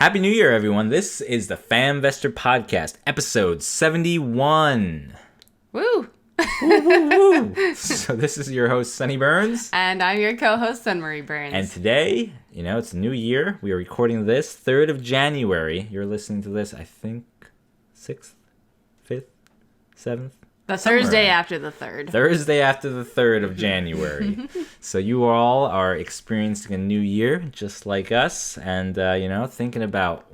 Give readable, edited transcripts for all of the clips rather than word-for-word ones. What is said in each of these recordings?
Happy New Year, everyone. This is the FAMvestor Podcast, episode 71. Woo! Woo, woo, woo. So this is your host, Sunny Burns. And I'm your co-host, Sunmarie Burns. And today, it's a new year. We are recording this 3rd of January. You're listening to this, I think, 6th, 5th, 7th? The Thursday after the 3rd. Thursday after the 3rd of January. So you all are experiencing a new year, just like us, and thinking about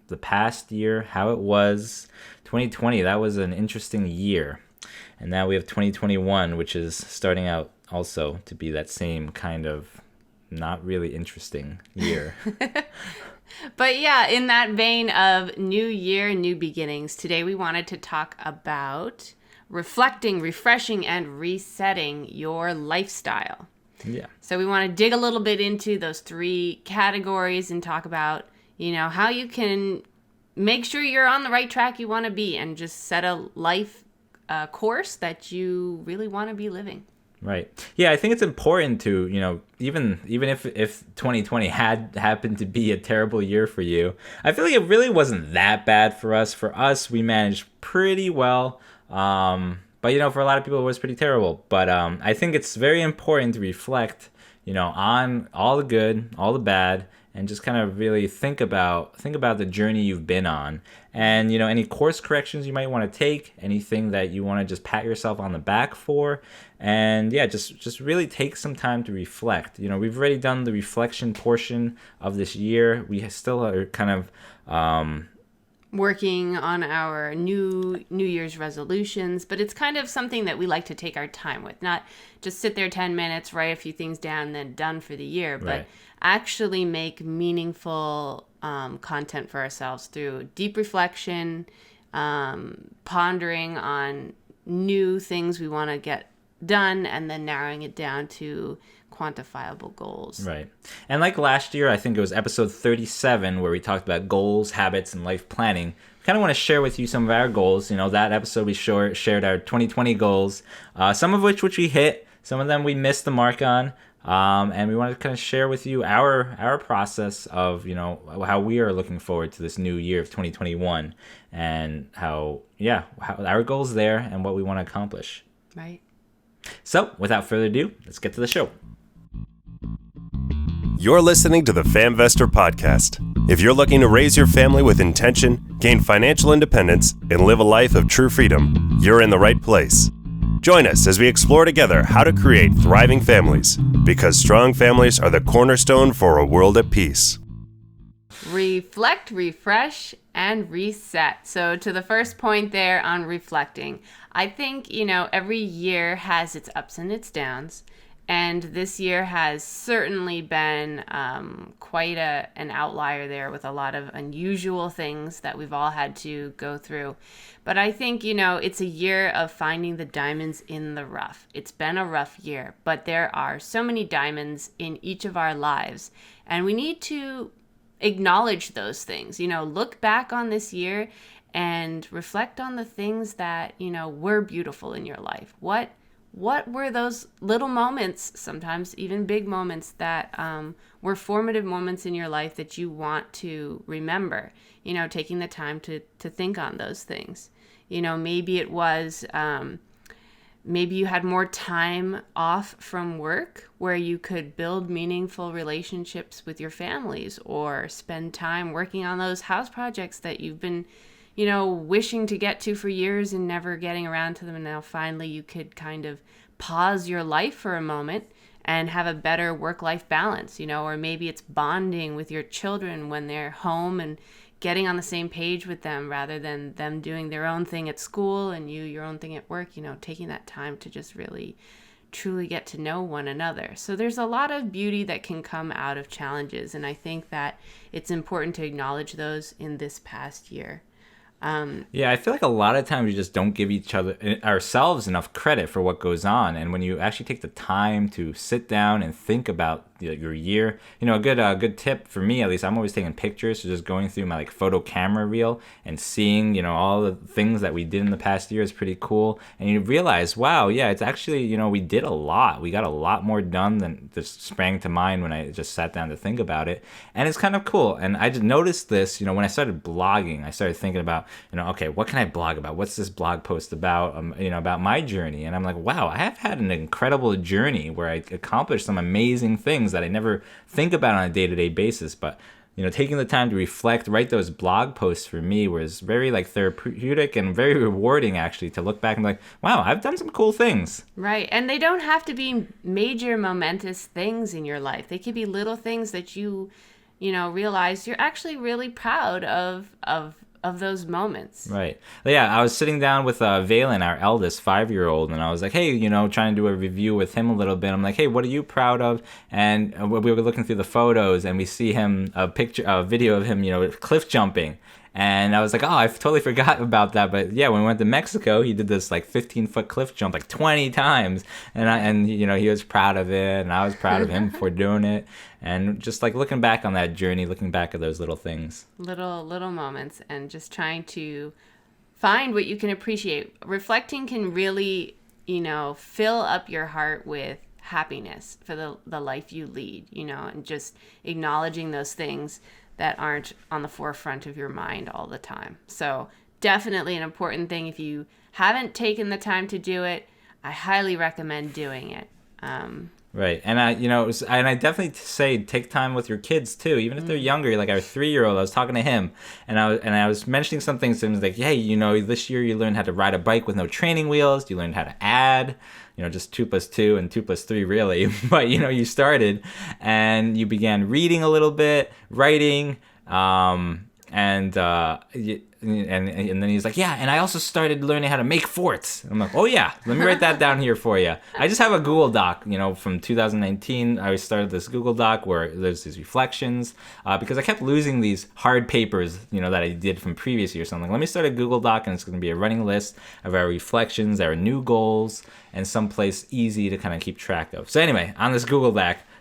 the past year, how it was. 2020, that was an interesting year, and now we have 2021, which is starting out also to be that same kind of not really interesting year. But yeah, in that vein of new year, new beginnings, today we wanted to talk about reflecting, refreshing, and resetting your lifestyle. Yeah. So we want to dig a little bit into those 3 categories and talk about, how you can make sure you're on the right track you want to be and just set a life course that you really want to be living. Right. Yeah, I think it's important to, even if 2020 had happened to be a terrible year for you, I feel like it really wasn't that bad for us. For us, we managed pretty well. But, for a lot of people, it was pretty terrible. But I think it's very important to reflect, on all the good, all the bad, and just kind of really think about the journey you've been on. And, any course corrections you might want to take, anything that you want to just pat yourself on the back for. And yeah, just really take some time to reflect. We've already done the reflection portion of this year. We still are kind of working on our New Year's resolutions, but it's kind of something that we like to take our time with, not just sit there 10 minutes, write a few things down, and then done for the year, but right. Actually make meaningful content for ourselves through deep reflection, pondering on new things we want to get done, and then narrowing it down to quantifiable goals. Right. And like last year, I think it was episode 37 where we talked about goals, habits, and life planning. We kind of want to share with you some of our goals. That episode we shared our 2020 goals, some of which we hit, some of them we missed the mark on. And we want to kind of share with you our process of, how we are looking forward to this new year of 2021 and how our goals there and what we want to accomplish. Right. So without further ado, let's get to the show. You're listening to the FAMvestor Podcast. If you're looking to raise your family with intention, gain financial independence, and live a life of true freedom, you're in the right place. Join us as we explore together how to create thriving families, because strong families are the cornerstone for a world at peace. Reflect, refresh, and reset. So to the first point there on reflecting, I think, every year has its ups and its downs. And this year has certainly been quite an outlier there with a lot of unusual things that we've all had to go through. But I think, it's a year of finding the diamonds in the rough. It's been a rough year, but there are so many diamonds in each of our lives. And we need to acknowledge those things, look back on this year and reflect on the things that, were beautiful in your life. What were those little moments, sometimes even big moments, that were formative moments in your life that you want to remember? Taking the time to think on those things. Maybe it was, maybe you had more time off from work where you could build meaningful relationships with your families or spend time working on those house projects that you've been wishing to get to for years and never getting around to them. And now finally you could kind of pause your life for a moment and have a better work-life balance, or maybe it's bonding with your children when they're home and getting on the same page with them rather than them doing their own thing at school and you your own thing at work, taking that time to just really truly get to know one another. So there's a lot of beauty that can come out of challenges, and I think that it's important to acknowledge those in this past year. Yeah, I feel like a lot of times we just don't give ourselves enough credit for what goes on. And when you actually take the time to sit down and think about, your year. A good tip for me, at least, I'm always taking pictures, so just going through my like photo camera reel and seeing, all the things that we did in the past year is pretty cool. And you realize, wow, yeah, it's actually, we did a lot. We got a lot more done than just sprang to mind when I just sat down to think about it. And it's kind of cool. And I just noticed this, when I started blogging, I started thinking about, okay, what can I blog about? What's this blog post about, about my journey? And I'm like, wow, I have had an incredible journey where I accomplished some amazing things that I never think about on a day-to-day basis. But taking the time to reflect, write those blog posts for me was very like therapeutic and very rewarding, actually, to look back and be like, wow, I've done some cool things. Right. And they don't have to be major momentous things in your life. They could be little things that you realize you're actually really proud of those moments. Right. Yeah, I was sitting down with Valen, our eldest 5-year-old, and I was like, hey, trying to do a review with him a little bit. I'm like, hey, what are you proud of? And we were looking through the photos, and we see him, a video of him, cliff jumping. And I was like, oh, I totally forgot about that. But yeah, when we went to Mexico, he did this like 15-foot cliff jump like 20 times. And he was proud of it. And I was proud of him for doing it. And just like looking back on that journey, looking back at those little things. Little moments, and just trying to find what you can appreciate. Reflecting can really, fill up your heart with happiness for the life you lead, and just acknowledging those things that aren't on the forefront of your mind all the time. So definitely an important thing. If you haven't taken the time to do it, I highly recommend doing it. Right. And I definitely say take time with your kids too, even if they're younger. Like our 3-year-old, I was talking to him and I was mentioning some things to him, like, hey, this year you learned how to ride a bike with no training wheels. You learned how to add, just 2 + 2 and 2 + 3 really. But, you started and you began reading a little bit, writing, and then he's like, yeah, and I also started learning how to make forts. I'm like, oh yeah, let me write that down here for you. I just have a Google Doc, from 2019. I started this Google Doc where there's these reflections, because I kept losing these hard papers, that I did from previous years. So I'm like, let me start a Google Doc, and it's going to be a running list of our reflections, our new goals, and someplace easy to kind of keep track of. So anyway, on this Google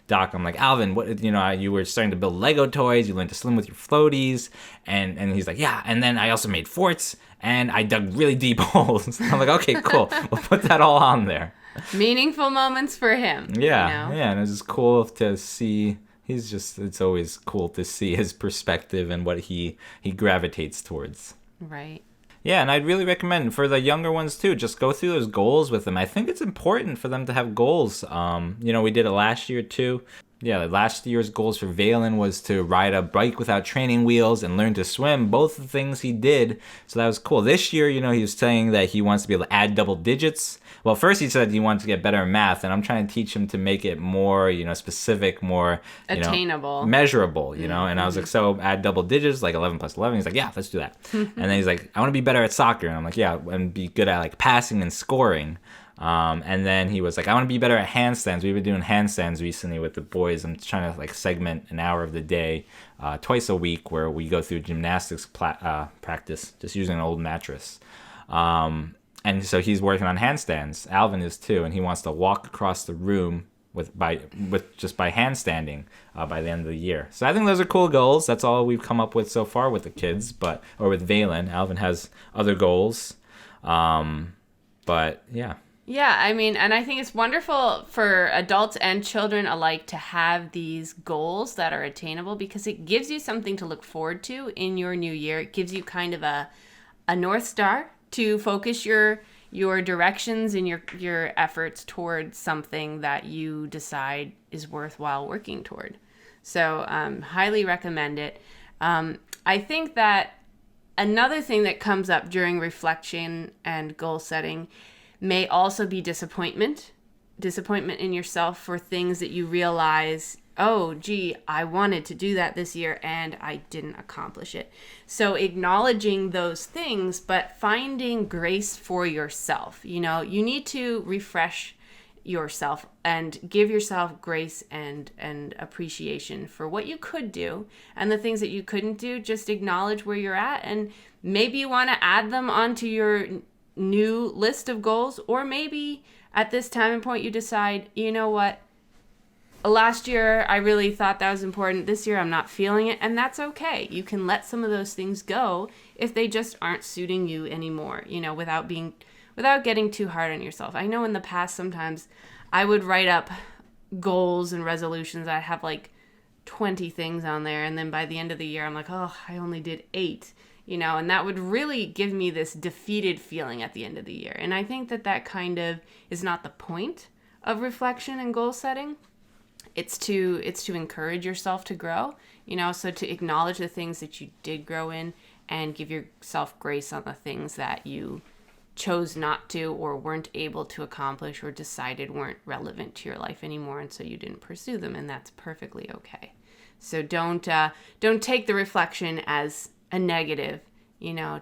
Doc, I'm like, Alvin, what, you were starting to build Lego toys, you learned to swim with your floaties, and he's like, yeah, and then I also made forts, and I dug really deep holes. I'm like, okay, cool, we'll put that all on there. Meaningful moments for him. Yeah, and it's just cool to see, it's always cool to see his perspective and what he gravitates towards. Right. Yeah, and I'd really recommend for the younger ones too, just go through those goals with them. I think it's important for them to have goals. We did it last year too. Yeah, last year's goals for Valen was to ride a bike without training wheels and learn to swim. Both the things he did, so that was cool. This year, he was saying that he wants to be able to add double digits. Well, first he said he wanted to get better in math, and I'm trying to teach him to make it more, specific, more attainable, measurable, And I was like, so add double digits, like 11 + 11. He's like, yeah, let's do that. And then he's like, I want to be better at soccer, and I'm like, yeah, and be good at like passing and scoring. And then he was like, I want to be better at handstands. We've been doing handstands recently with the boys. I'm trying to like segment an hour of the day, twice a week, where we go through gymnastics practice, just using an old mattress. And so he's working on handstands. Alvin is too, and he wants to walk across the room by handstanding by the end of the year. So I think those are cool goals. That's all we've come up with so far with the kids, or with Valen. Alvin has other goals, but yeah. Yeah, and I think it's wonderful for adults and children alike to have these goals that are attainable, because it gives you something to look forward to in your new year. It gives you kind of a North Star to focus your directions and your efforts towards something that you decide is worthwhile working toward. So highly recommend it. I think that another thing that comes up during reflection and goal setting may also be disappointment in yourself for things that you realize, oh, gee, I wanted to do that this year and I didn't accomplish it. So acknowledging those things, but finding grace for yourself. You need to refresh yourself and give yourself grace and appreciation for what you could do, and the things that you couldn't do, just acknowledge where you're at, and maybe you want to add them onto your new list of goals, or maybe at this time and point you decide, you know what, last year I really thought that was important. This year I'm not feeling it, and that's okay. You can let some of those things go if they just aren't suiting you anymore, without getting too hard on yourself. I know in the past sometimes I would write up goals and resolutions. I'd have like 20 things on there, and then by the end of the year I'm like, oh, I only did 8, and that would really give me this defeated feeling at the end of the year. And I think that kind of is not the point of reflection and goal setting. It's to encourage yourself to grow, so to acknowledge the things that you did grow in and give yourself grace on the things that you chose not to or weren't able to accomplish or decided weren't relevant to your life anymore, and so you didn't pursue them, and that's perfectly okay. So don't take the reflection as a negative,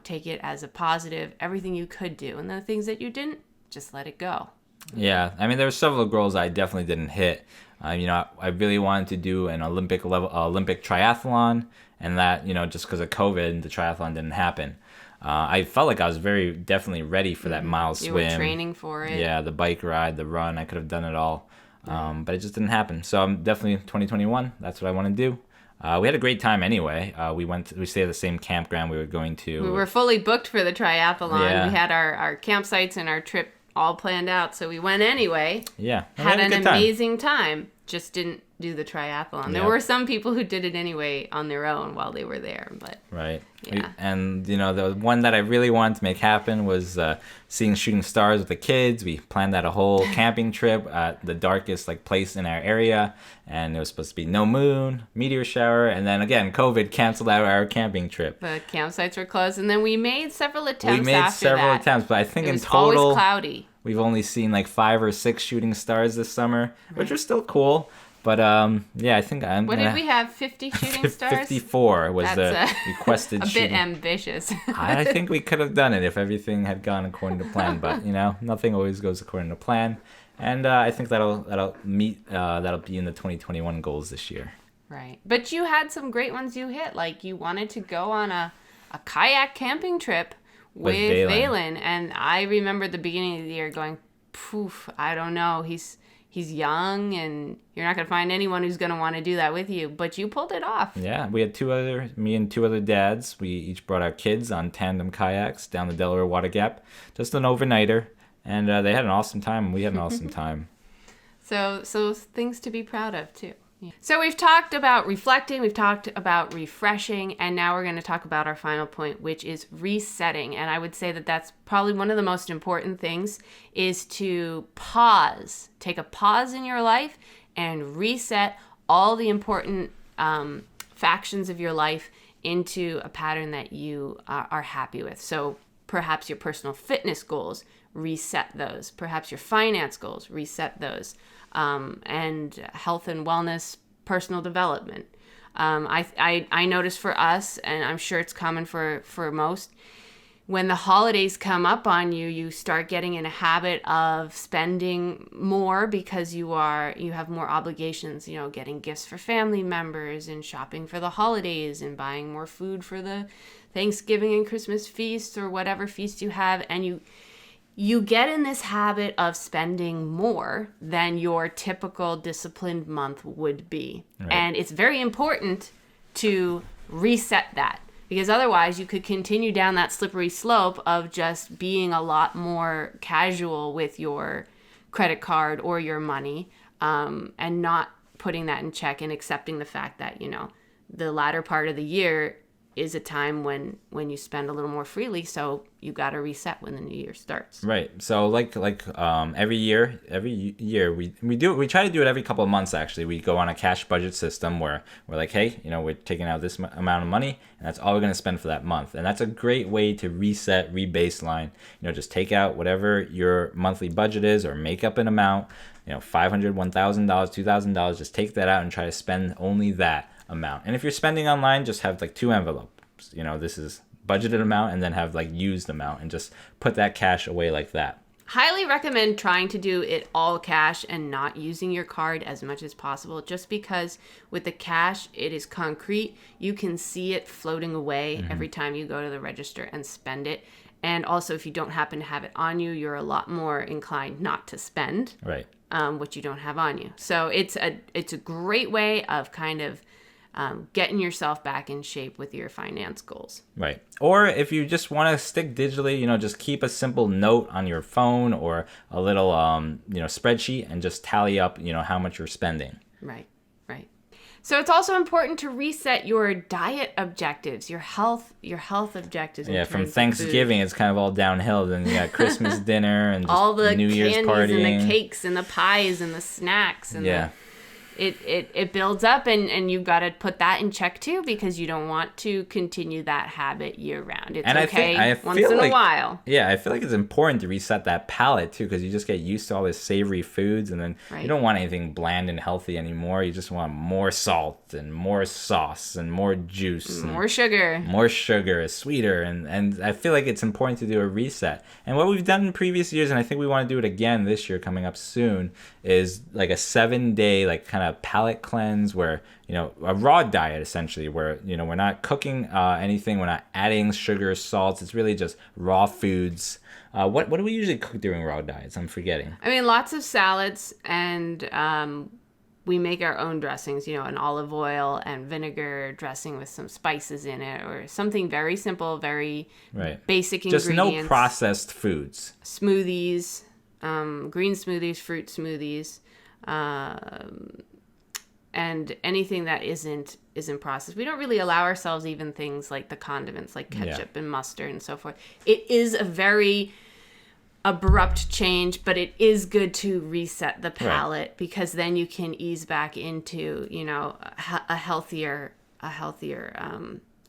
take it as a positive. Everything you could do, and the things that you didn't, just let it go. Yeah, I mean, there were several goals I definitely didn't hit. I really wanted to do an Olympic triathlon, and that, just because of COVID, the triathlon didn't happen. I felt like I was definitely ready for that mile swim. You were training for it. Yeah, the bike ride, the run, I could have done it all. But it just didn't happen. So I'm definitely 2021. That's what I want to do. We had a great time anyway. We stayed at the same campground we were going to. We were fully booked for the triathlon. Yeah. We had our campsites and our trip all planned out, so we went anyway. Yeah. Had an amazing time. Just didn't do the triathlon. Yep. There were some people who did it anyway on their own while they were there, but right. Yeah. And the one that I really wanted to make happen was seeing shooting stars with the kids. We planned out a whole camping trip at the darkest place in our area, and it was supposed to be no moon, meteor shower, and then again COVID canceled out our camping trip. The campsites were closed, and then we made several attempts after that. But I think it in was total always cloudy. We've only seen 5 or 6 shooting stars this summer, which are still cool. But yeah, I think What did we have? 50 shooting stars? 54 was the requested a shooting. A bit ambitious. I think we could have done it if everything had gone according to plan. But nothing always goes according to plan, and I think that'll be in the 2021 goals this year. Right, but you had some great ones you hit. Like you wanted to go on a kayak camping trip with Valen, and I remember the beginning of the year going, poof, I don't know, he's young, and you're not going to find anyone who's going to want to do that with you, but you pulled it off. Yeah, we had me and 2 other dads. We each brought our kids on tandem kayaks down the Delaware Water Gap, just an overnighter, and they had an awesome time, and we had an awesome time. So things to be proud of, too. Yeah. So we've talked about reflecting, we've talked about refreshing, and now we're going to talk about our final point, which is resetting. And I would say that that's probably one of the most important things, is to pause. Take a pause in your life and reset all the important factions of your life into a pattern that you are happy with. So perhaps your personal fitness goals, reset those. Perhaps your finance goals, reset those. And health and wellness, personal development. I notice for us, and I'm sure it's common for most, when the holidays come up on you, you start getting in a habit of spending more because you have more obligations, getting gifts for family members and shopping for the holidays and buying more food for the Thanksgiving and Christmas feasts or whatever feast you have, and you get in this habit of spending more than your typical disciplined month would be. Right. And it's very important to reset that, because otherwise you could continue down that slippery slope of just being a lot more casual with your credit card or your money, and not putting that in check and accepting the fact that, the latter part of the year is a time when you spend a little more freely, so you got to reset when the new year starts. Right. So every year we try to do it every couple of months. Actually, we go on a cash budget system where we're like, hey, we're taking out this amount of money, and that's all we're going to spend for that month. And that's a great way to reset, rebaseline. Just take out whatever your monthly budget is, or make up an amount. $500, $1,000, $2,000. Just take that out and try to spend only that amount. And if you're spending online, just have 2 envelopes. This is budgeted amount, and then have used amount, and just put that cash away like that. Highly recommend trying to do it all cash and not using your card as much as possible, just because with the cash, it is concrete. You can see it floating away every time you go to the register and spend it. And also, if you don't happen to have it on you, you're a lot more inclined not to spend Right. what you don't have on you. So it's a great way of kind of getting yourself back in shape with your finance goals. Right. Or if you just want to stick digitally, just keep a simple note on your phone or a little, spreadsheet and just tally up, how much you're spending. Right. So it's also important to reset your diet objectives, your health objectives. Yeah, from Thanksgiving, it's kind of all downhill. Then you got Christmas dinner and just all the New Year's candies partying. and the cakes and the pies and the snacks and it builds up, and you've got to put that in check too, because you don't want to continue that habit year round. It's okay once in a while. Yeah, I feel like it's important to reset that palate too, because you just get used to all this savory foods, and then you don't want anything bland and healthy anymore. You just want more salt and more sauce and more juice, more sugar, sweeter, and I feel like it's important to do a reset. And what we've done in previous years, and I think we want to do it again this year coming up soon, is like a 7-day like kind of palate cleanse, where a raw diet essentially, where we're not cooking anything, we're not adding sugar, salts. It's really just raw foods. What do we usually cook during raw diets? I'm forgetting. I mean, lots of salads, and we make our own dressings, an olive oil and vinegar dressing with some spices in it, or something very simple, very basic ingredients. Just no processed foods. Smoothies, green smoothies, fruit smoothies, and anything that isn't processed. We don't really allow ourselves even things like the condiments, like ketchup and mustard and so forth. It is a very abrupt change, but it is good to reset the palate, because then you can ease back into a healthier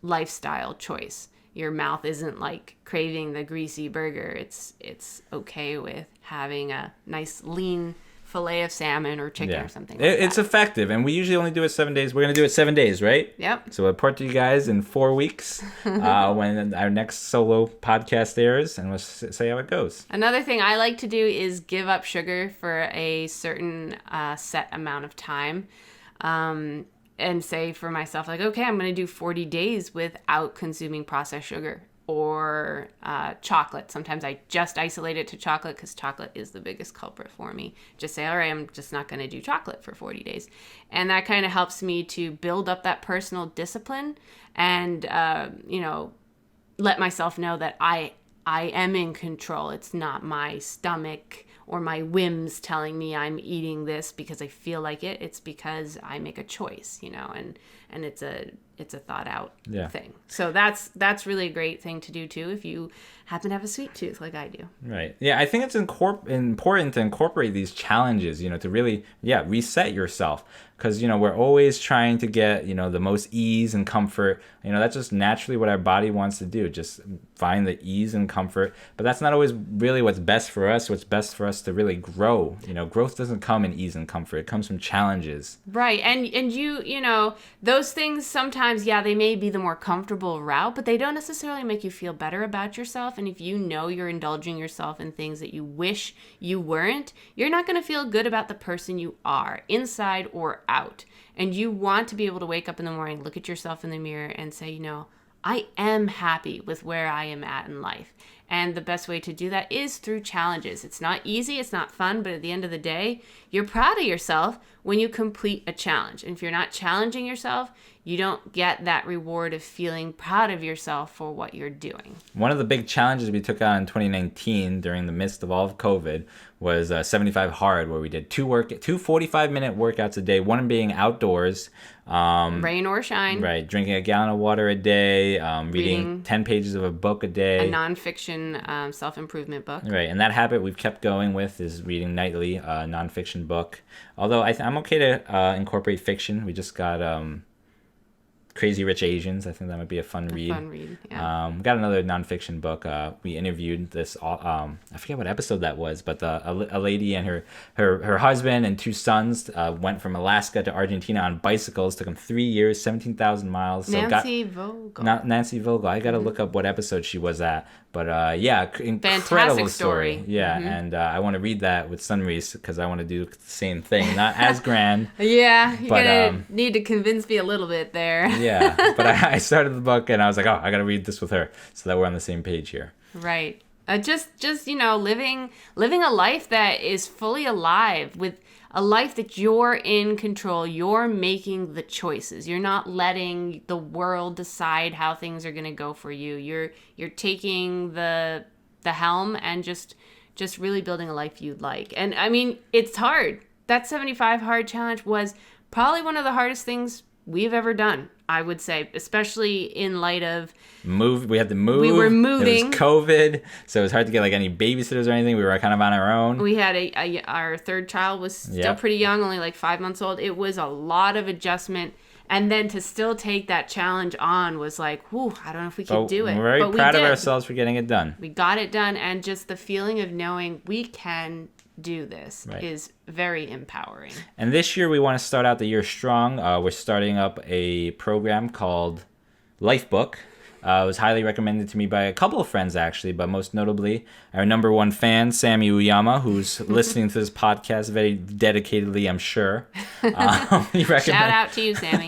lifestyle choice. Your mouth isn't like craving the greasy burger. It's okay with having a nice lean fillet of salmon or chicken or something like that. It's effective, and we usually only do it 7 days. We're going to do it 7 days, right? Yep. So we'll report to you guys in 4 weeks when our next solo podcast airs, and we'll say how it goes. Another thing I like to do is give up sugar for a certain set amount of time. And say for myself, like, okay, I'm going to do 40 days without consuming processed sugar or chocolate. Sometimes I just isolate it to chocolate, because chocolate is the biggest culprit for me. Just say, all right, I'm just not going to do chocolate for 40 days. And that kind of helps me to build up that personal discipline and, let myself know that I am in control. It's not my stomach or my whims telling me I'm eating this because I feel like it. It's because I make a choice, and it's a thought out thing. So that's really a great thing to do too, if you happen to have a sweet tooth like I do. Right. Yeah, I think it's important to incorporate these challenges, to really reset yourself, because we're always trying to get the most ease and comfort. That's just naturally what our body wants to do, just find the ease and comfort. But that's not always really what's best for us. What's best for us to really grow. Growth doesn't come in ease and comfort. It comes from challenges. Right. And you those things sometimes, they may be the more comfortable route, but they don't necessarily make you feel better about yourself. And if you're indulging yourself in things that you wish you weren't, you're not going to feel good about the person you are, inside or out. And you want to be able to wake up in the morning, look at yourself in the mirror and say, I am happy with where I am at in life. And the best way to do that is through challenges. It's not easy, it's not fun, but at the end of the day, you're proud of yourself when you complete a challenge. And if you're not challenging yourself, you don't get that reward of feeling proud of yourself for what you're doing. One of the big challenges we took on in 2019 during the midst of all of COVID was 75 Hard, where we did two 45-minute workouts a day, one being outdoors. Rain or shine. Right, drinking a gallon of water a day, reading 10 pages of a book a day. A nonfiction self-improvement book. Right, and that habit we've kept going with is reading nightly a nonfiction book. Although I'm okay to incorporate fiction. We just got Crazy Rich Asians. I think that might be a fun read. Yeah. We got another nonfiction book. We interviewed this. I forget what episode that was, but a lady and her husband and 2 sons went from Alaska to Argentina on bicycles. Took them 3 years, 17,000 miles. So Nancy Vogel. Nancy Vogel. I got to look up what episode she was at. But incredible fantastic story. Yeah, and I want to read that with Sunrise, because I want to do the same thing. Not as grand. Yeah, you're going to need to convince me a little bit there. Yeah, but I started the book and I was like, I got to read this with her so that we're on the same page here. Right. Just living a life that is fully alive, with a life that you're in control. You're making the choices. You're not letting the world decide how things are going to go for you. You're taking the helm and just really building a life you'd like. And I mean, it's hard. That 75 hard challenge was probably one of the hardest things we've ever done, I would say, especially in light of we had to move. We were moving. It was COVID, so it was hard to get like any babysitters or anything. We were kind of on our own. We had our third child was still pretty young, only like 5 months old. It was a lot of adjustment. And then to still take that challenge on was like, whew, I don't know if we could do it. We're very proud of ourselves for getting it done. We got it done, and just the feeling of knowing we can do this is very empowering. And this year we want to start out the year strong. We're starting up a program called Lifebook. It was highly recommended to me by a couple of friends, actually, but most notably our number one fan, Sammy Uyama, who's listening to this podcast very dedicatedly, I'm sure. Shout out to you, Sammy.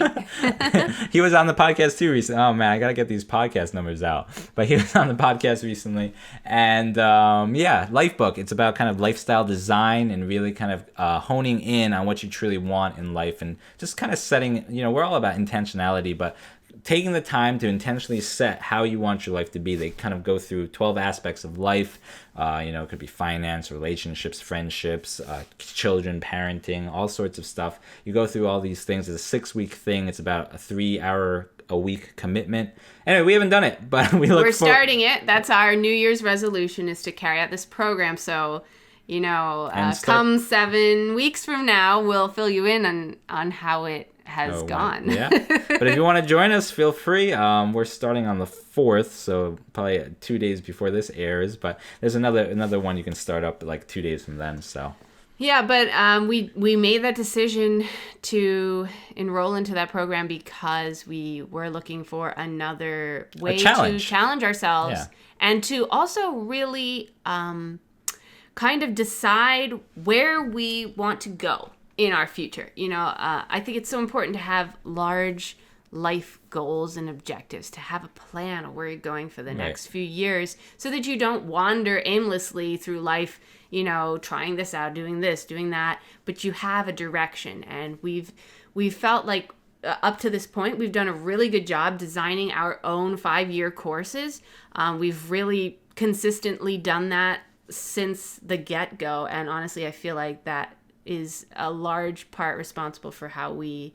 He was on the podcast too recently. Oh, man, I got to get these podcast numbers out. But he was on the podcast recently. And Lifebook, it's about kind of lifestyle design and really kind of honing in on what you truly want in life and just kind of setting, we're all about intentionality, but taking the time to intentionally set how you want your life to be. They kind of go through 12 aspects of life. It could be finance, relationships, friendships, children, parenting, all sorts of stuff. You go through all these things. It's a 6-week thing. It's about a 3-hour-a-week commitment. Anyway, we haven't done it, but we're starting it. That's our New Year's resolution, is to carry out this program. So, come 7 weeks from now, we'll fill you in on how it has gone. Yeah. But if you want to join us, feel free. We're starting on the 4th, so probably 2 days before this airs. But there's another one you can start up like 2 days from then. So. Yeah, but we made that decision to enroll into that program because we were looking for another way to challenge ourselves and to also really kind of decide where we want to go in our future. I think it's so important to have large life goals and objectives, to have a plan of where you're going for the next few years, so that you don't wander aimlessly through life, trying this out, doing this, doing that, but you have a direction. And we've felt like up to this point, we've done a really good job designing our own 5-year courses. We've really consistently done that since the get-go. And honestly, I feel like that is a large part responsible for how we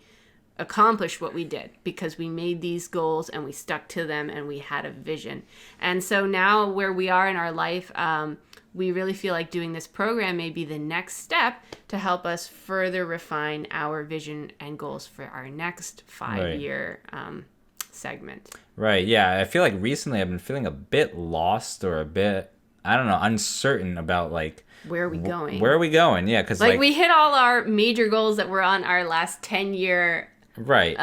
accomplished what we did, because we made these goals and we stuck to them and we had a vision. And so now where we are in our life, we really feel like doing this program may be the next step to help us further refine our vision and goals for our next 5-year segment. Right. Yeah. I feel like recently I've been feeling a bit lost or a bit, I don't know, uncertain about like, where are we going? Where are we going? Yeah, because we hit all our major goals that were on our last 10-year. Right.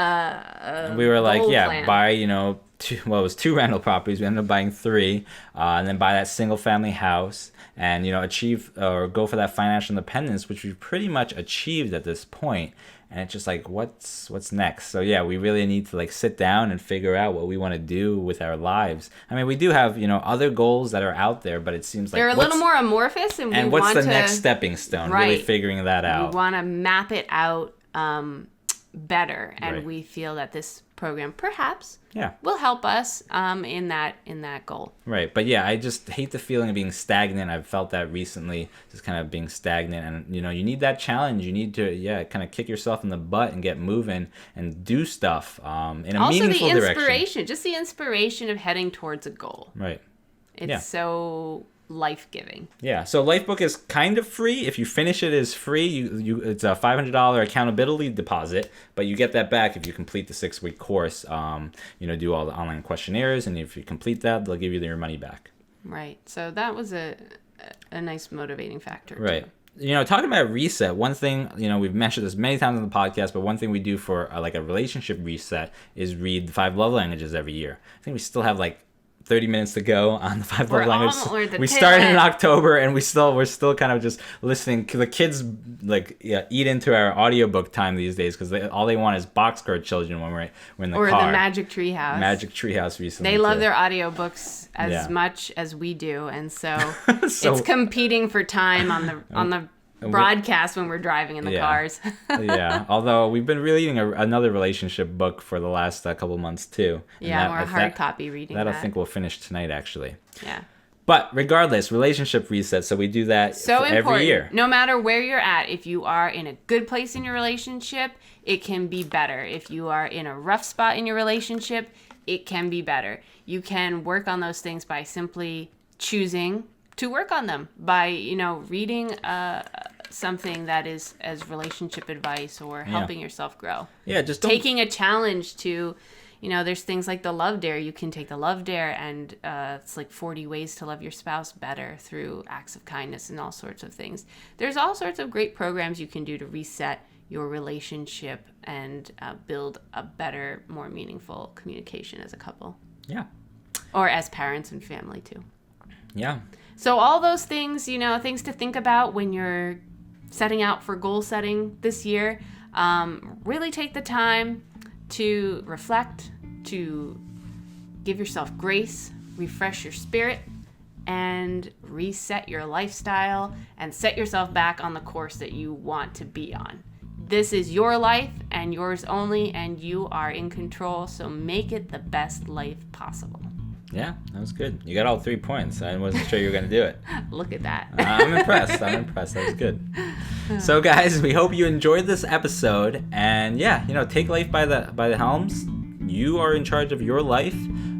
We were like, plan. Buy it was 2 rental properties. We ended up buying 3, and then buy that single family house, and achieve or go for that financial independence, which we've pretty much achieved at this point. And it's just like, what's next? So yeah, we really need to like sit down and figure out what we want to do with our lives. I mean, we do have other goals that are out there, but it seems like they're a little more amorphous, and what's the next stepping stone? Right. Really figuring that out. We want to map it out better, and we feel that this program perhaps will help us in that goal. Right. But yeah, I just hate the feeling of being stagnant. I've felt that recently, just kind of being stagnant, and you need that challenge. You need to kind of kick yourself in the butt and get moving and do stuff in a meaningful direction. Also the inspiration, just the inspiration of heading towards a goal. Right. It's so life-giving. Yeah, so Lifebook is kind of free. If you finish it, it's free. It's a $500 accountability deposit, but you get that back if you complete the 6-week course. Do all the online questionnaires, and if you complete that, they'll give you your money back. Right. So that was a nice motivating factor. Right. Talking about reset, one thing, we've mentioned this many times on the podcast, but one thing we do for like a relationship reset is read the 5 love languages every year. I think we still have like 30 minutes to go on the 5 Love Languages. We're the We tail started in end. October, and we're still kind of just listening. The kids eat into our audiobook time these days because all they want is Boxcar Children when we're in the Or car. the Magic Tree House. Magic Treehouse recently. They love too. their audiobooks as Yeah. much as we do, and so, So- it's competing for time on the broadcast when we're driving in the Yeah. cars. Yeah, although we've been reading another relationship book for the last couple months too. And Yeah, we're if hard copy reading that. I that. think we'll finish tonight actually. Yeah. But regardless, relationship reset. So we do that So important. every year. No matter where you're at, if you are in a good place in your relationship, it can be better. If you are in a rough spot in your relationship, it can be better. You can work on those things by simply choosing to work on them, by, reading something that is as relationship advice or helping yourself grow. Yeah, just don't. Taking a challenge to, there's things like the Love Dare. You can take the Love Dare, and it's like 40 ways to love your spouse better through acts of kindness and all sorts of things. There's all sorts of great programs you can do to reset your relationship and build a better, more meaningful communication as a couple. Yeah. Or as parents and family too. Yeah. So all those things, things to think about when you're setting out for goal setting this year. Really take the time to reflect, to give yourself grace, refresh your spirit, and reset your lifestyle and set yourself back on the course that you want to be on. This is your life and yours only, and you are in control, so make it the best life possible. Yeah, that was good. You got all 3 points. I wasn't sure you were going to do it. Look at that. I'm impressed. That was good. So, guys, we hope you enjoyed this episode. And yeah, take life by the helms. You are in charge of your life.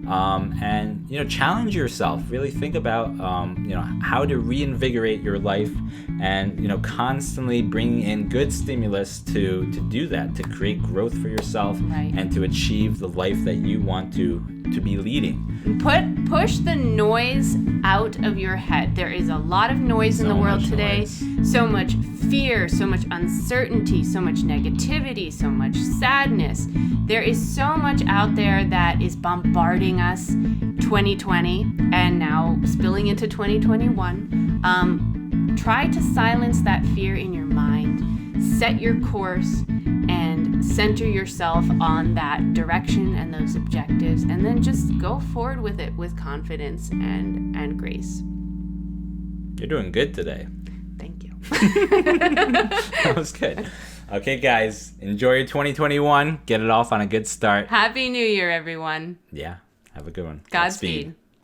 And challenge yourself. Really think about how to reinvigorate your life, and constantly bring in good stimulus to do that, to create growth for yourself, Right. and to achieve the life that you want to be leading. Push the noise out of your head. There is a lot of noise in So the world much today. noise. So much fear, so much uncertainty, so much negativity, so much sadness. There is so much out there that is bombarding us 2020 and now spilling into 2021. Try to silence that fear in your mind. Set your course and center yourself on that direction and those objectives, and then just go forward with it with confidence and grace. You're doing good today. Thank you. That was good. Okay, guys, enjoy your 2021. Get it off on a good start. Happy New Year, everyone. Yeah, have a good one. Godspeed.